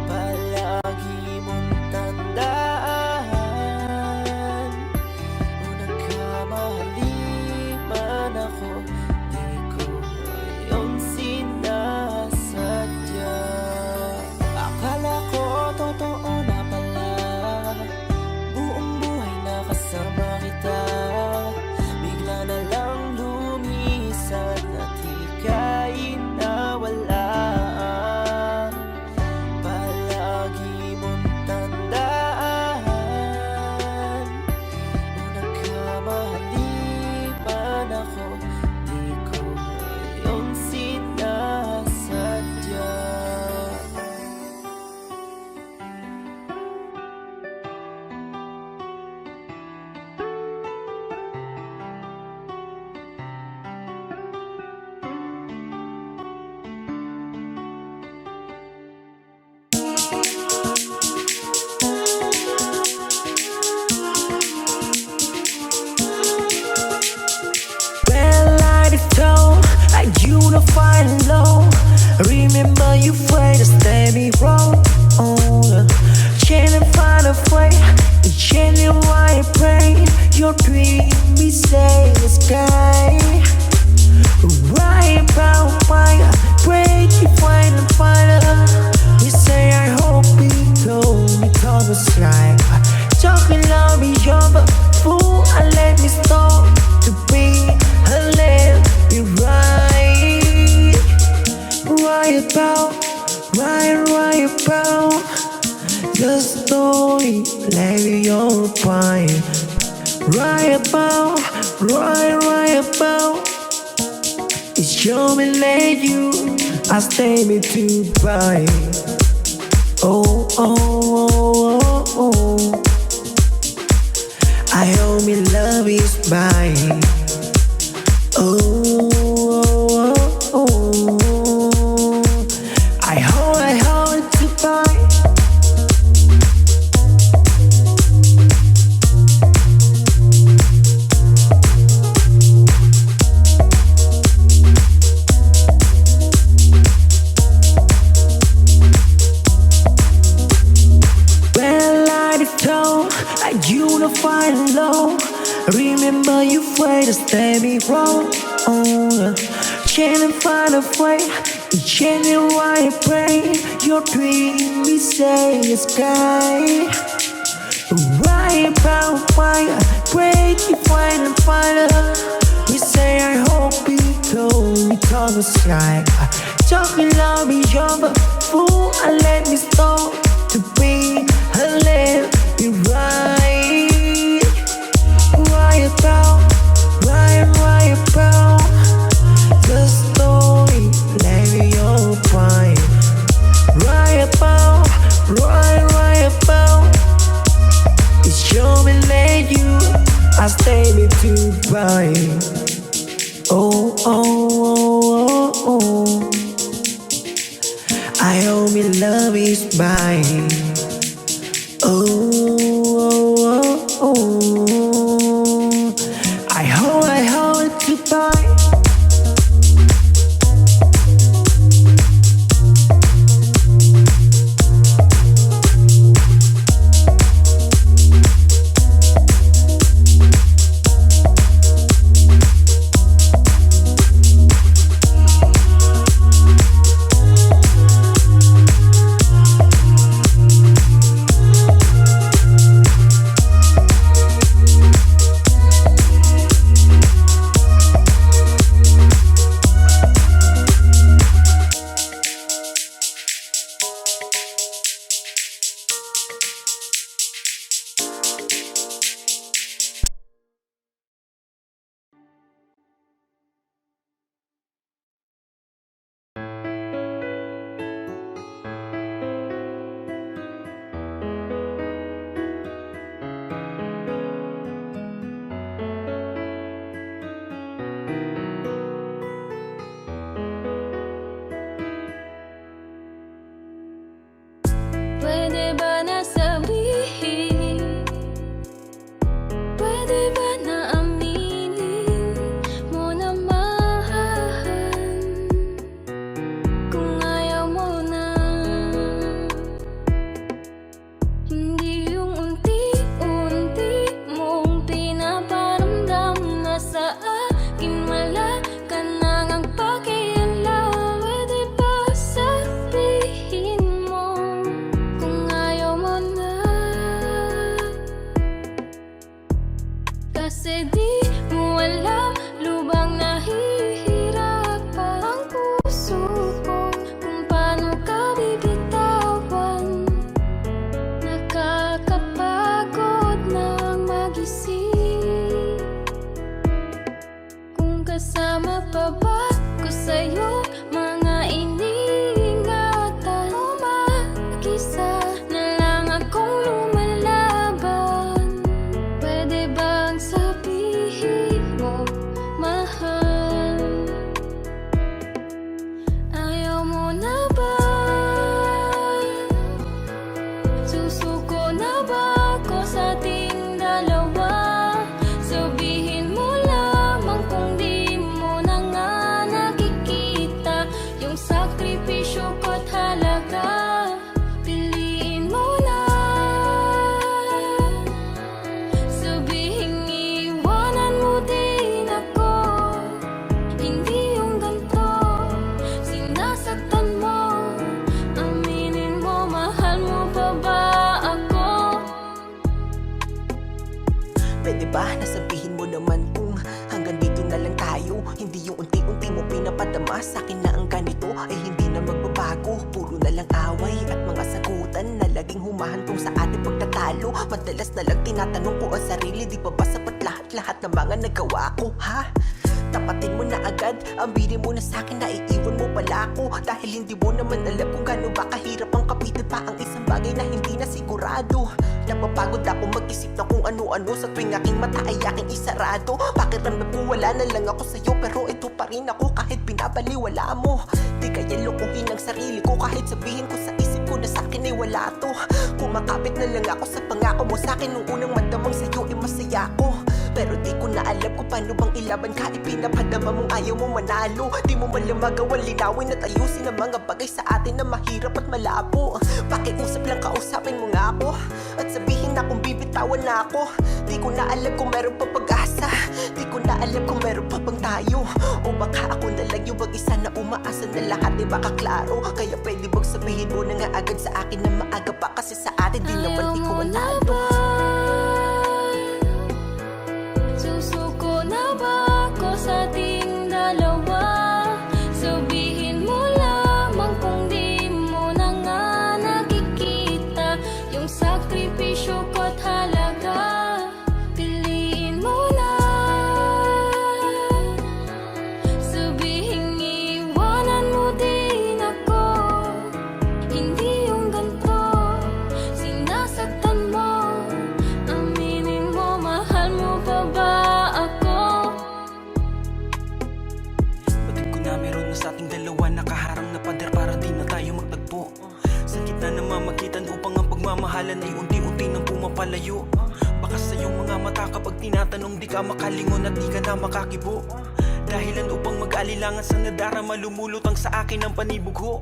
Palagi mong tandaan, kung nagkamali man ako, di ko iyong sinasadya. Akala ko totoo na pala, buong buhay na kasama kita. Bigla na lang lumisan at ika'y nawala. Palagi mong tandaan, kung nagkamali man ako, di ko iyong sinasadya. Well, I told like you to find low. Remember you afraid to stay me wrong. Change and find a way. Change and why I pray. Your dream we say the sky. Right about why I break you find and find her. We say I hope we go because it's right. Talking love is your fool. I let me stop to be a let me right. Right about the story, let me your point. Right about it's your me let you, I stay me to buy. Oh, oh, oh, oh, oh. I hope me love is mine. Oh, oh, oh, oh. I hold it to buy. Well, I told like you to find low. Remember you afraid to stay me wrong. Change and find a way. Change and why I pray. Your dream we say the sky. Why about why I break you find and find her. You say I hope you told me tongue was like talking love me, you're a fool. I let me start to be. I let me right. Why about the story? Let me your point. Right about it's show me let you. I stay me to buy. Oh, oh, oh, oh. I hope me love is mine. Oh, oh, oh, oh. I hope to buy. Pwede ba na sabihin? Pwede ba na aminin mo na mahal? Kung ayaw mo na, hindi yung unti-unti mong pinaparamdam na sa akin wala ka nang ang pakialam. Pwede ba sabihin mo kung ayaw mo na? Kasi di mo alam, lubang nahihirapan ang puso ko kung paano ka bibitawan. Nakakapagod nang mag-isip kung kasama pa ba ko sa'yo. Mga iniingatan mo, mag-isa na lang akong lumalaban. Pwede bang sabihin mo, mahal? Ayaw mo na ba? Susuko na ba ako sa ating dalawa? Sabihin mo lamang kung di mo na nga nakikita yung sakripisyo ko't halaga. Piliin mo na. Sabihin iwanan mo din ako. Hindi yung ganito, sinasaktan mo. Aminin mo, mahal mo pa ba ako? Pwede ba nasabihin mo naman kung hanggang dito na lang tayo? Hindi yung unti-unti mo pinapadama sa akin na ang ganito ay hindi na magbabago. Puro na lang away at mga sagutan na laging humahantong sa ating pagtatalo. Madalas na lang tinatanong ko ang sarili, di pa ba sapat lahat ng mga nagawa ko, ha? Tapatin mo na agad, aminin mo na sa'kin na iiwan mo pala ako. Dahil hindi mo naman alam kung gaano ba kahirap ang kapitan pa ang isang bagay na hindi na sigurado. Napapagod ako mag-isip na kung ano-ano sa tuwing aking mata ay aking isarado. Pakiramdam ko wala na lang ako sa'yo, pero ito pa rin ako kahit pinabaliwala mo. Di kaya lukuhin ang sarili ko kahit sabihin ko sa isip ko na sa'kin ay wala to. Kumakapit na lang ako sa pangako mo sa'kin nung unang mandamang sa'yo ay masaya ko. Pero di ko na alam kung paano bang ilaban ka. Ipinapadama mong ayaw mo manalo. Di mo malang magawa linawin at ayusin ang mga bagay sa atin na mahirap at malabo. Pakiusap lang, kausapin mo nga ako at sabihin na kung bibitawan na ako. Di ko na alam kung meron pa pag-asa. Di ko na alam kung meron pa bang tayo. O baka ako na lang yung mag-isa na umaasa na lahat ay baka klaro. Kaya pwede bang sabihin mo na nga agad sa akin na maaga pa. Kasi sa atin di naman ikaw ang talo. Susuko na ba ako dalawa nakaharang na pader para di na tayo magtagpo. Sa gitna na mamagitan upang ang pagmamahalan ay unti-unti nang pumapalayo. Baka sa iyong mga mata kapag tinatanong di ka makalingon at di ka na makakibo. Dahilan upang mag-alilangan sa nadarama, lumulutang sa akin ang panibugho.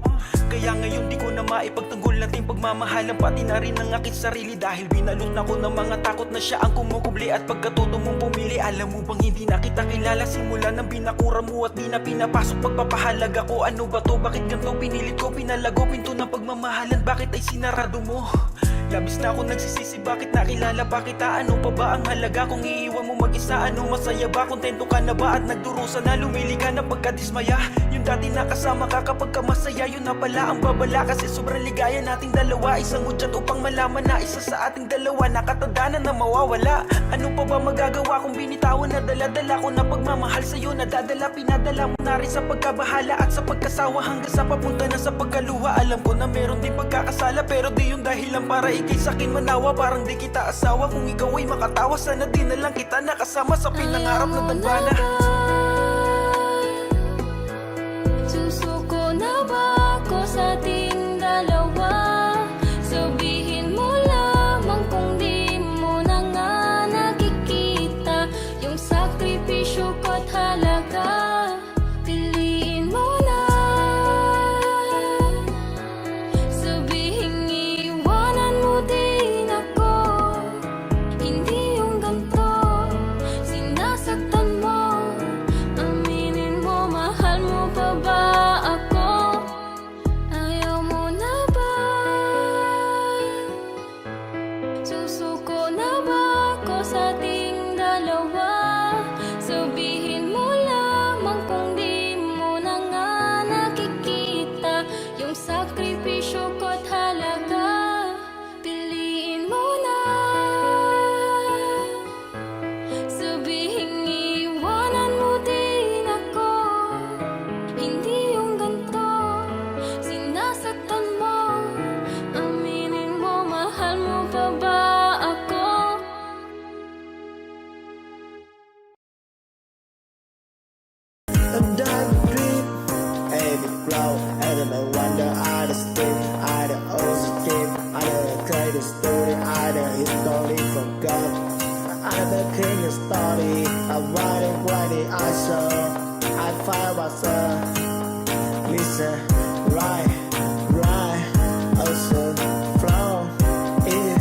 Kaya ngayon di ko na maipagtanggol natin pagmamahalan, pati na rin ang aking sarili. Dahil binalot na ko ng mga takot na siya ang kumukubli. At pagkatuto mong pumili, alam mo bang hindi na kita kilala simula nang binakura mo at di na pinapasok pagpapahalaga ko. Ano ba to? Bakit ganito pinilit ko? Pinalago pinto ng pagmamahalan, bakit ay sinarado mo? Labis na ako nagsisisi, bakit nakilala pa kita? Ano pa ba ang halaga kung iiwan mo mag-isa? Ano masaya ba? Kontento ka na ba? At nagdurusa na lumili ka na pagkadismaya? Yung dati nakasama ka kapag ka masaya, yun na pala ang babala. Kasi sobrang ligaya nating dalawa, isang udyat upang malaman na isa sa ating dalawa nakatanda na mawawala. Ano pa ba magagawa kung binitawan na dala-dala ko na pagmamahal sa'yo? Nadadala, pinadala mo na rin sa pagkabahala at sa pagkasawa hanggang sa papunta na sa pagkaluwa. Alam ko na meron din pagkakasala, pero di yung dahilan para ikay sa'kin manawa. Parang di kita asawa, kung ikaw ay makatawa, sana di na lang kita nakasama sa pinangarap na dambana. Susuko na ba ako sa ating dalawa? Sabihin mo lamang kung di mo na nga nakikita yung sakripisyo ko't halaga. Piliin mo na. Sabihin iwanan mo din ako. Hindi yung ganito, sinasaktan mo. Aminin mo, mahal mo pa ba ako? Ayaw mo na ba? Susuko na ba ako sa ating dalawa? Sabihin mo lamang kung di mo na nga nakikita yung sakripisyo ko't halaga. Piliin mo na. Sabihin iwanan mo din ako. Hindi yung ganito, sinasaktan mo. Aminin mo, mahal mo pa ba ako? And I dream, every flow, and I wonder, I the steam, I the ocean deep, I the create a story, I the history from God. I the king of story, I write it, I saw, I find myself, listen, right, ocean, flow, it,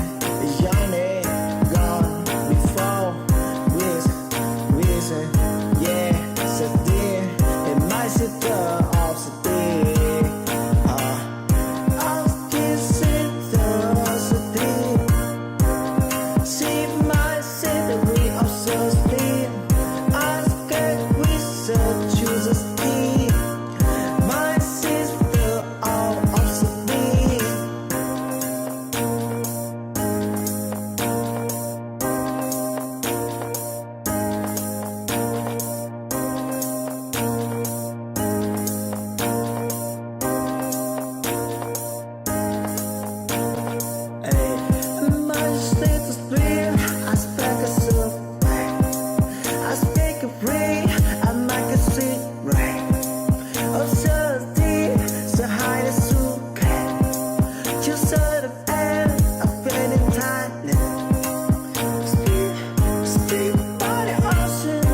journey, gone, before, reason, yeah, so dear, it might sit the opposite, I'll kiss it the opposite, see my scenery of so speed, I get research, choose a speed, my sister all opposite. My status real, I speak a soup, I speak a free, I make a sweet rain. Oh, so deep, so high the soup, just sort of air, I feel it tightly. Speak by the ocean,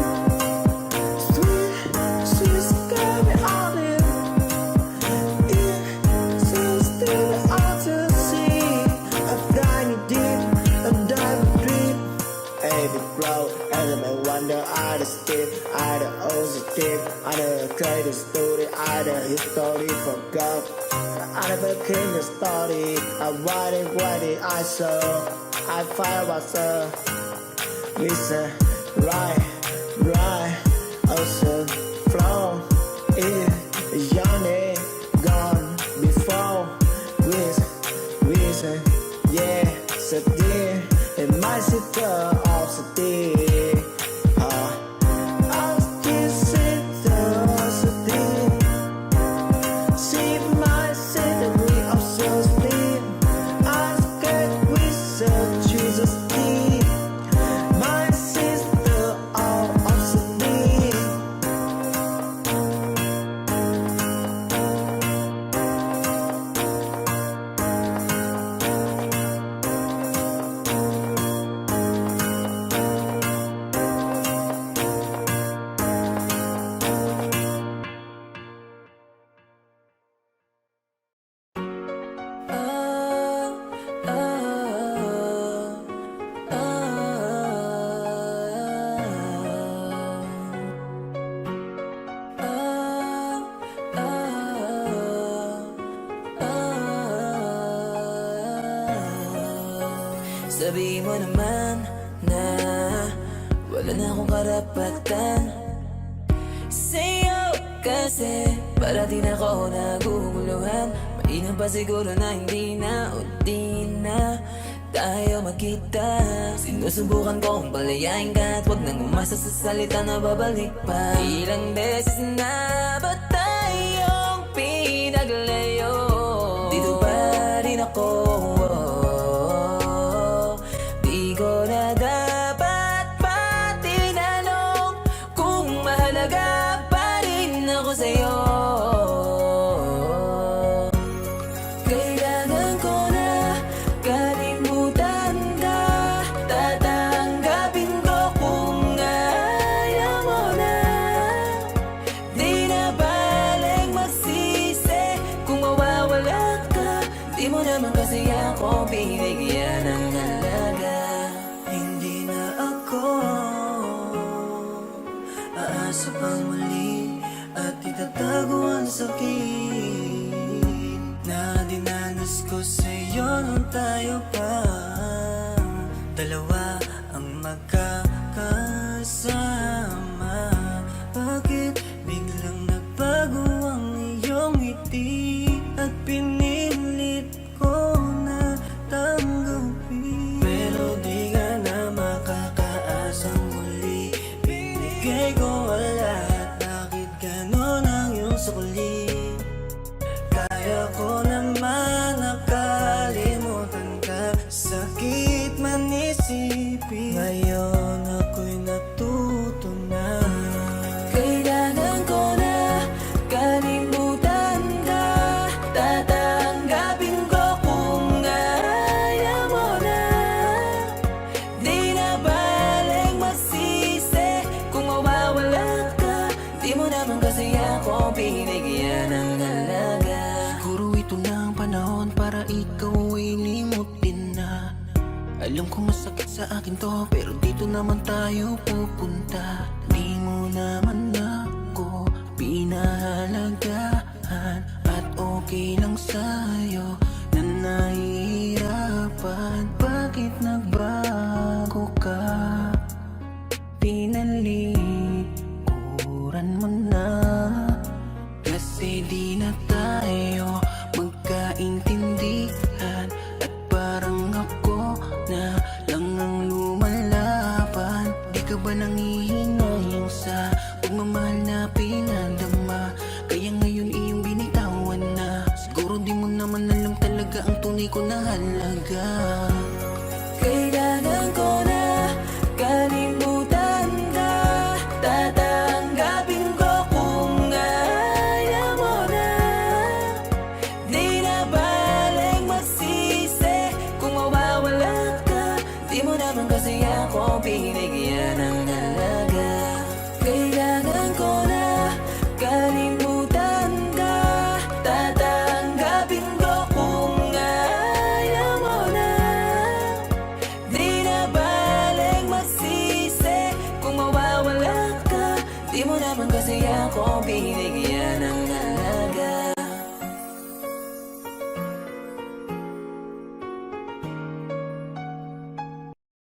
sweet sky me all in. So still out to sea, a tiny deep, a diamond dream. Every flow, element wonder, I the skip, I the ocean deep, I the creative story, I the history from God. I never king the story, I write it, I saw, I find myself, listen, right, ocean, flow, it, journey, gone, before, reason, yeah, so dear, it might sit the opposite, I'll kiss it the opposite, see my scenery of so speed, I get research, choose a speed, my sister all opposite. Sabihin mo naman na wala na akong karapatan sa'yo, kasi parating ako naguguluhan. Mainam pa siguro na hindi na o di na tayo magkita. Sinusubukan kong palayain ka at wag nang umasa sa salita na babalik pa. Ilang beses na ba tayong pinaglayo? Dito pa rin ako. Di ko na dapat pa tinanong kung mahalaga pa rin ako sa'yo. Kailangan ko na kalimutan ka. Tatanggapin ko kung ayaw mo na. Di na baling magsisi kung mawawala ka. Di mo naman kasi ako binigyan ng halaga. Hindi na ako aasa pang muli at itatago ang sakit na dinanas ko sa'yo nung tayo pa dalawa ang magkakasama. Bakit biglang nagbago ang iyong ngiti at pinilit ko na tanggapin? Pero di ka na makakaasang muli. Binigay ko ang lahat, bakit ganon ang iyong sukli? Kaya ko naman nakalimutan ka, sakit man isipin. Ngayon ako'y natuto na. Kailangan ko na kalimutan ka. Tatanggapin ko kung ayaw mo na. Di na baling magsisi kung mawawala ka. Di mo naman kasi ako binigyan ng halaga. Siguro ito na ang panahon para ikaw ay limutin na. Alam ko masakit sa akin to, pero dito naman tayo pupunta. Di mo naman ako pinahalagahan at okay lang sa'yo na nahihirapan. Bakit nagbago ka? Pinalikuran mo na. Kasi di na tayo magkaintindihan at parang ako na lang ang lumalaban. Di ka ba nangihinayang sa pagmamahal na pinadama? Kaya ngayon iyong binitawan na. Siguro di mo naman alam talaga ang tunay ko na halaga. Kailangan ko na kalimutan ka. Tatanggapin ko kung ayaw mo na. Di na baling magsisi kung mawawala ka. Di mo naman kasi ako binigyan ng halaga. Kailangan ko na kalimutan ka. Tatanggapin ko kung ayaw mo na. Di na baling magsisi kung mawawala ka. Di mo naman kasi ako binigyan ng